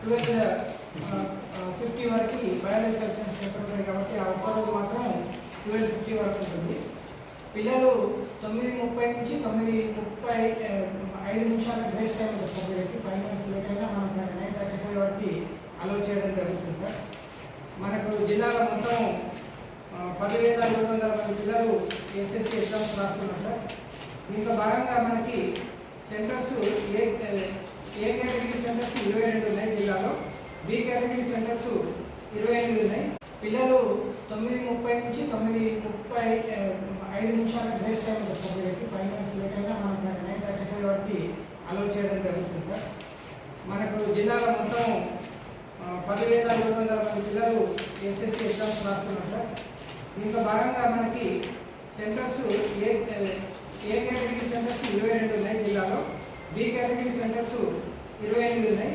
12:50 వరకు biological science paper ఉంటాయి కాబట్టి ఆ ఒక్కరోజు మాత్రం 12:50 వరకు ఉంటుంది. పిల్లలు 9:30 నుంచి 9:35 గ్రేస్ టైం ఉంటుంది. 5 minutes లేట్ అయినా మనం 9:35 వరకు అలౌ చేయడం జరుగుతుంది సార్. మనకు జిల్లాలో మొత్తం 10,700 మంది పిల్లలు ఎస్ఎస్సి ఎగ్జామ్స్ రాస్తున్నారు సార్. దీంట్లో భాగంగా మనకి సెంటర్స్ ఏ కేటగిరీ సెంటర్స్ 22 ఉన్నాయి జిల్లాలో, బి కేటగిరీ సెంటర్స్ 28 ఉన్నాయి. పిల్లలు 9:30 నుంచి 9:35 గ్రేస్ టైం ఉంటుంది. 5 minutes లేట్ అయినా మనం 9:35 వరకు అలౌ చేయడం జరుగుతుంది సార్. మనకు జిల్లాలో మొత్తం 10,700 మంది పిల్లలు ఎస్ఎస్సి ఎగ్జామ్స్ రాస్తున్నారు సార్. దీంట్లో భాగంగా మనకి సెంటర్స్ ఏ కేటగిరీ సెంటర్స్ 22 ఉన్నాయి జిల్లాలో, బి కేటగిరీ సెంటర్స్ 28 ఉన్నాయి.